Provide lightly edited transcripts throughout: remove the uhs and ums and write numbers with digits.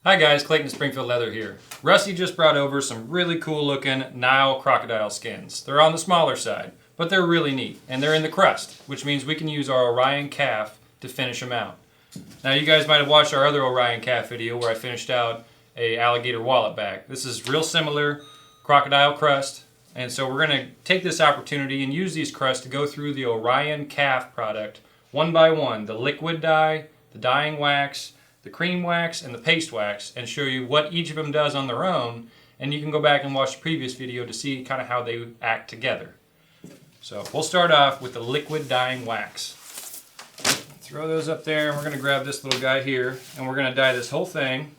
Hi guys, Clayton Springfield Leather here. Rusty just brought over some really cool looking Nile Crocodile skins. They're on the smaller side, but they're really neat. And they're in the Crust, which means we can use our Orion Calf to finish them out. Now you guys might have watched our other Orion Calf video where I finished out a alligator wallet bag. This is real similar crocodile crust. And so we're going to take this opportunity and use these crusts to go through the Orion Calf product one by one. The liquid dye, the dyeing wax, the cream wax, and the paste wax, and show you what each of them does on their own. And you can go back and watch the previous video to see kind of how they act together. So we'll start off with the liquid dyeing wax. Throw those up there, and we're going to grab this little guy here, and we're going to dye this whole thing.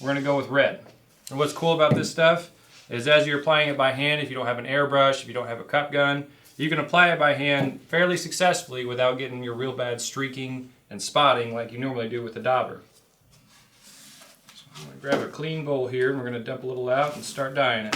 We're going to go with red. And what's cool about this stuff is as you're applying it by hand, if you don't have an airbrush, if you don't have a cup gun, you can apply it by hand fairly successfully without getting your real bad streaking and spotting like you normally do with the dauber. So I'm going to grab a clean bowl here, and we're going to dump a little out and start dyeing it.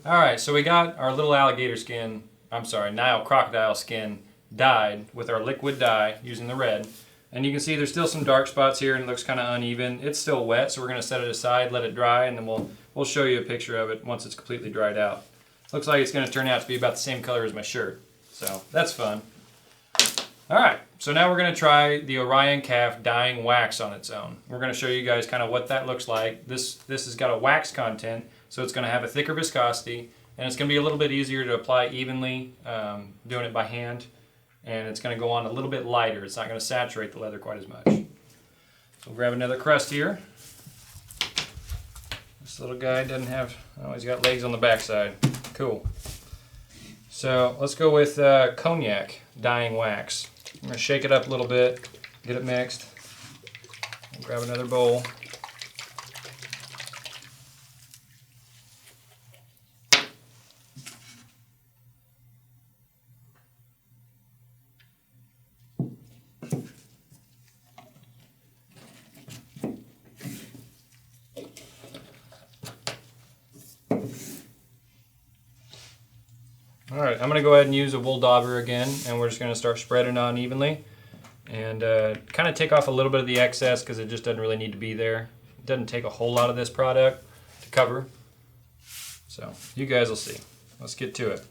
Alright, so we got our little Nile crocodile skin dyed with our liquid dye using the red. And you can see there's still some dark spots here and it looks kind of uneven. It's still wet, so we're going to set it aside, let it dry, and then we'll show you a picture of it once it's completely dried out. Looks like it's going to turn out to be about the same color as my shirt, so that's fun. Alright, so now we're going to try the Orion Calf dyeing wax on its own. We're going to show you guys kind of what that looks like. This has got a wax content, so it's going to have a thicker viscosity, and it's going to be a little bit easier to apply evenly doing it by hand, and it's going to go on a little bit lighter. It's not going to saturate the leather quite as much. So we'll grab another crust here. This little guy doesn't have, oh, he's got legs on the backside. Cool. So let's go with cognac dyeing wax. I'm going to shake it up a little bit, get it mixed. Grab another bowl. All right, I'm gonna go ahead and use a wool dauber again, and we're just gonna start spreading on evenly and kind of take off a little bit of the excess because it just doesn't really need to be there. It doesn't take a whole lot of this product to cover. So you guys will see. Let's get to it.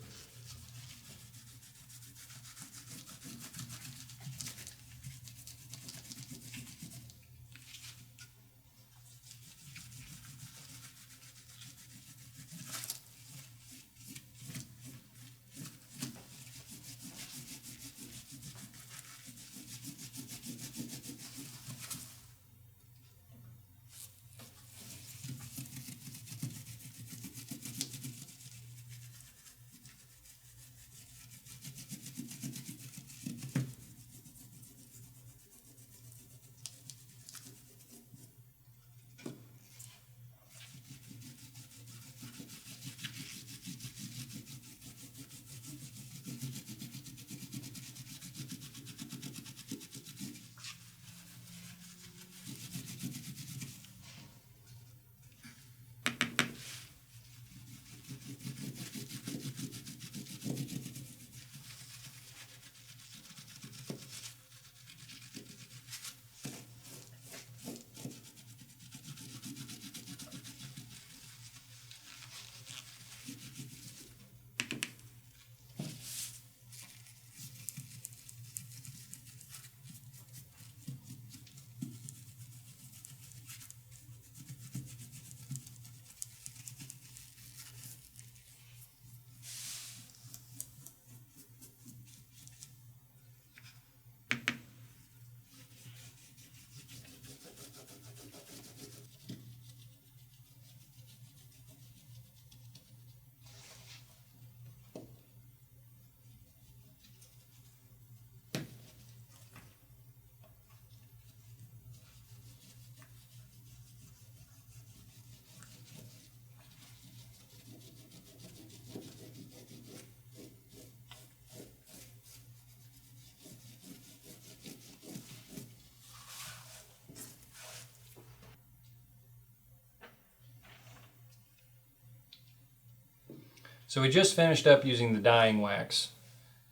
So we just finished up using the dyeing wax.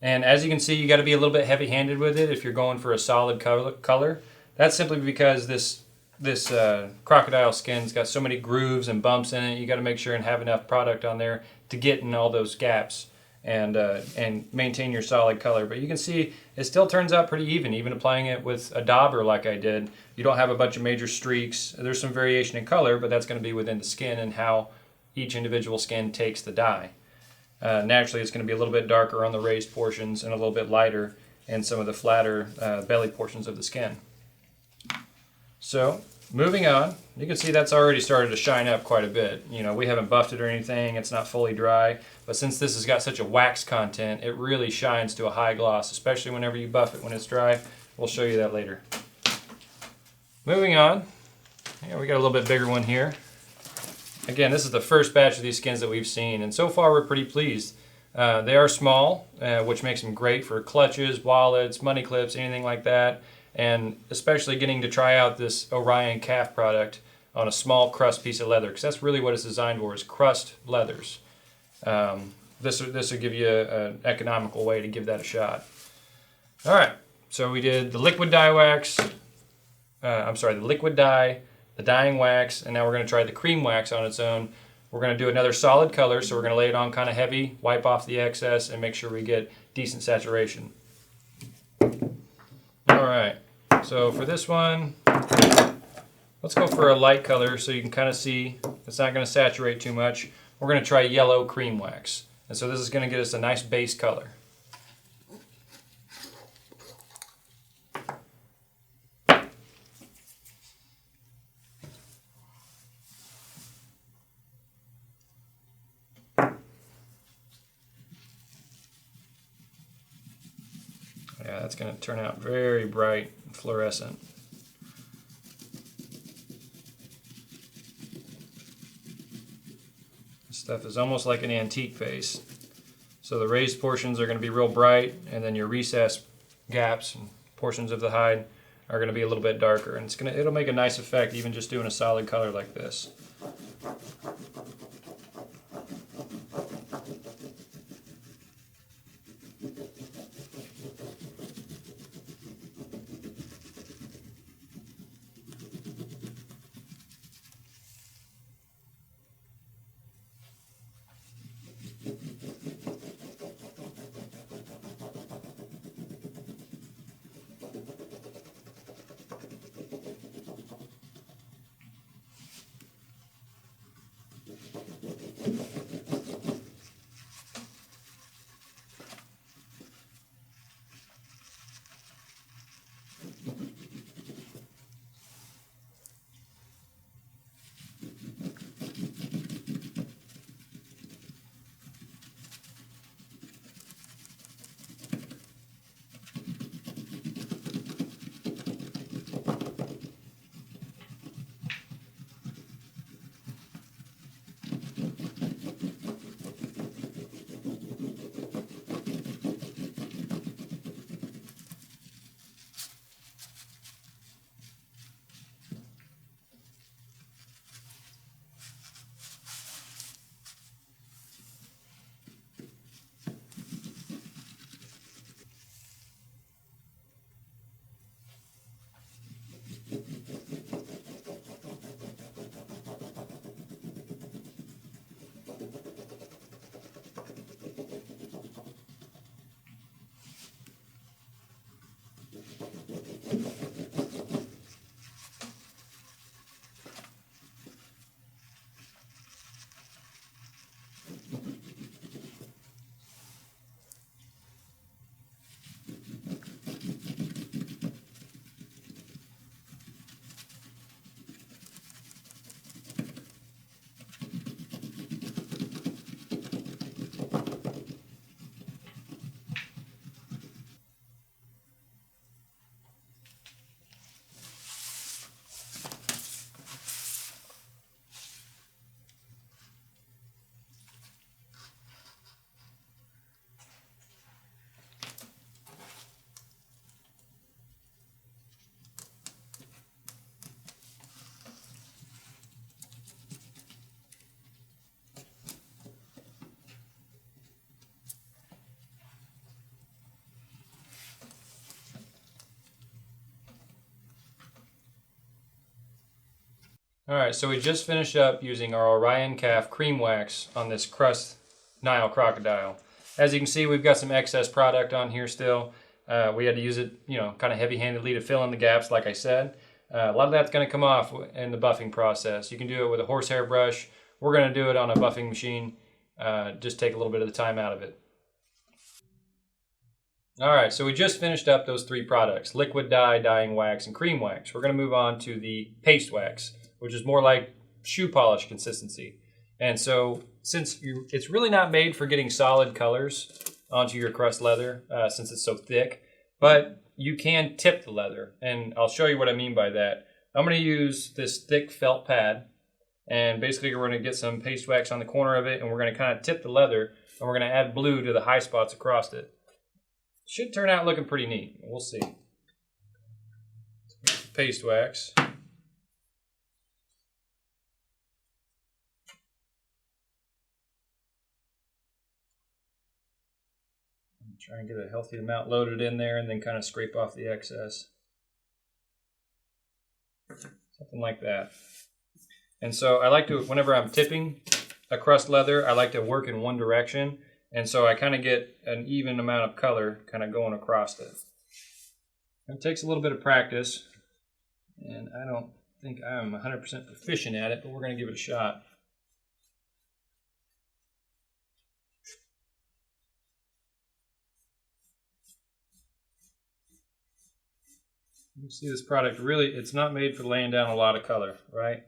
And as you can see, you got to be a little bit heavy-handed with it if you're going for a solid color. That's simply because this crocodile skin's got so many grooves and bumps in it. You got to make sure and have enough product on there to get in all those gaps and maintain your solid color. But you can see it still turns out pretty even applying it with a dauber like I did. You don't have a bunch of major streaks. There's some variation in color, but that's going to be within the skin and how each individual skin takes the dye. Naturally, it's going to be a little bit darker on the raised portions and a little bit lighter in some of the flatter belly portions of the skin. So, moving on, you can see that's already started to shine up quite a bit. You know, we haven't buffed it or anything, it's not fully dry, but since this has got such a wax content, it really shines to a high gloss, especially whenever you buff it when it's dry. We'll show you that later. Moving on, yeah, we got a little bit bigger one here. Again, this is the first batch of these skins that we've seen, and so far we're pretty pleased. They are small, which makes them great for clutches, wallets, money clips, anything like that, and especially getting to try out this Orion Calf product on a small crust piece of leather, because that's really what it's designed for, is crust leathers. This will give you an economical way to give that a shot. All right, so we did the liquid dye wax, the liquid dye, the dyeing wax, and now we're going to try the cream wax on its own. We're going to do another solid color, so we're going to lay it on kind of heavy, wipe off the excess, and make sure we get decent saturation. Alright, so for this one, let's go for a light color so you can kind of see it's not going to saturate too much. We're going to try yellow cream wax, and so this is going to get us a nice base color. Yeah, that's going to turn out very bright and fluorescent. This stuff is almost like an antique face. So the raised portions are going to be real bright, and then your recessed gaps and portions of the hide are going to be a little bit darker. And it'll make a nice effect even just doing a solid color like this. All right, so we just finished up using our Orion Calf cream wax on this Crust Nile Crocodile. As you can see, we've got some excess product on here still. We had to use it, kind of heavy-handedly to fill in the gaps, like I said. A lot of that's going to come off in the buffing process. You can do it with a horsehair brush. We're going to do it on a buffing machine. Just take a little bit of the time out of it. All right, so we just finished up those three products: liquid dye, dyeing wax, and cream wax. We're going to move on to the paste wax, which is more like shoe polish consistency. And so since it's really not made for getting solid colors onto your Crust leather, since it's so thick, but you can tip the leather. And I'll show you what I mean by that. I'm going to use this thick felt pad, and basically we're going to get some paste wax on the corner of it, and we're going to kind of tip the leather, and we're going to add blue to the high spots across it. Should turn out looking pretty neat. We'll see. Paste wax. Try and get a healthy amount loaded in there and then kind of scrape off the excess. Something like that. And so I like to, whenever I'm tipping a Crust leather, I like to work in one direction. And so I kind of get an even amount of color kind of going across it. It takes a little bit of practice. And I don't think I'm 100% proficient at it, but we're going to give it a shot. You see this product really, it's not made for laying down a lot of color, right?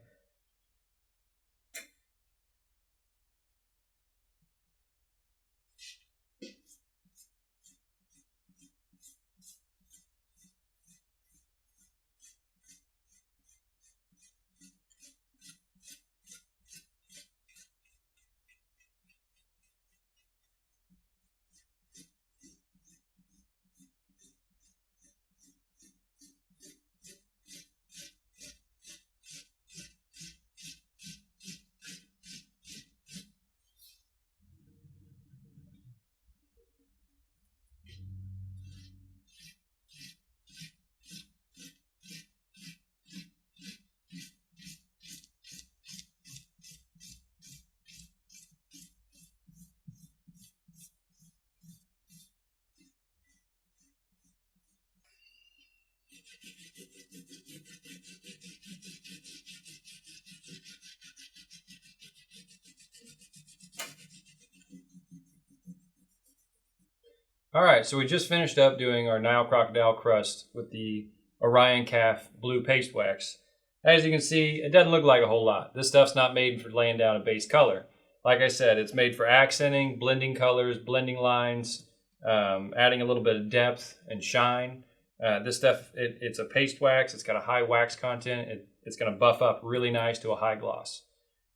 All right, so we just finished up doing our Nile Crocodile Crust with the Orion Calf blue paste wax. As you can see, it doesn't look like a whole lot. This stuff's not made for laying down a base color. Like I said, it's made for accenting, blending colors, blending lines, adding a little bit of depth and shine. This stuff, it's a paste wax. It's got a high wax content. It's going to buff up really nice to a high gloss.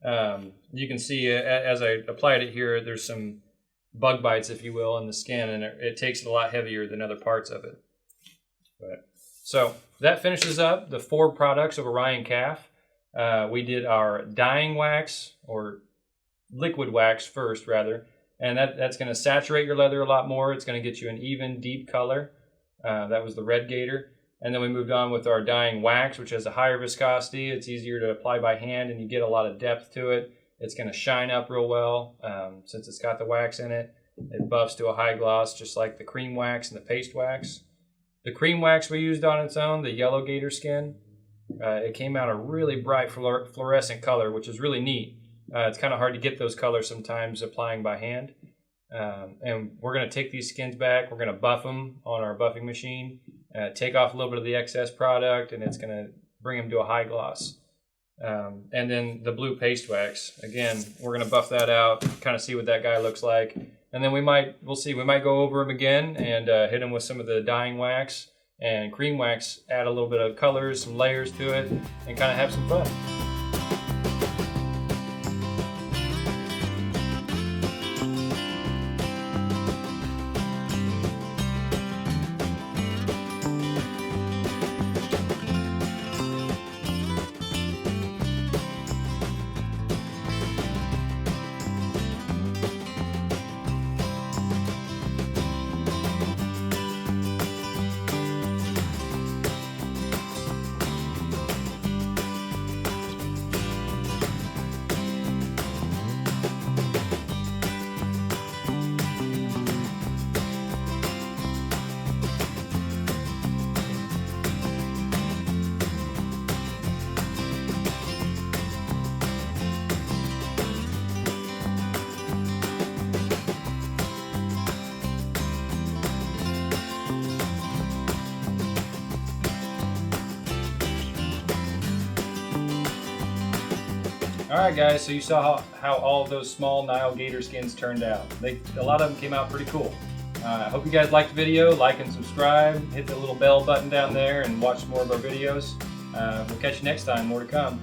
You can see as I applied it here, there's some bug bites, if you will, in the skin, and it takes it a lot heavier than other parts of it. So that finishes up the 4 products of Orion Calf. We did our dyeing wax, or liquid wax first, rather, and that's going to saturate your leather a lot more. It's going to get you an even, deep color. That was the red gator. And then we moved on with our dyeing wax, which has a higher viscosity. It's easier to apply by hand, and you get a lot of depth to it. It's going to shine up real well since it's got the wax in it. It buffs to a high gloss, just like the cream wax and the paste wax. The cream wax we used on its own, the yellow gator skin, it came out a really bright fluorescent color, which is really neat. It's kind of hard to get those colors sometimes applying by hand. And we're going to take these skins back. We're going to buff them on our buffing machine, take off a little bit of the excess product, and it's going to bring them to a high gloss. And then the blue paste wax, again, we're going to buff that out, kind of see what that guy looks like. And then we'll see, we might go over him again and hit him with some of the dyeing wax and cream wax, add a little bit of colors, some layers to it, and kind of have some fun. Alright guys, so you saw how all of those small Nile gator skins turned out. A lot of them came out pretty cool. I hope you guys liked the video. Like and subscribe. Hit the little bell button down there and watch more of our videos. We'll catch you next time. More to come.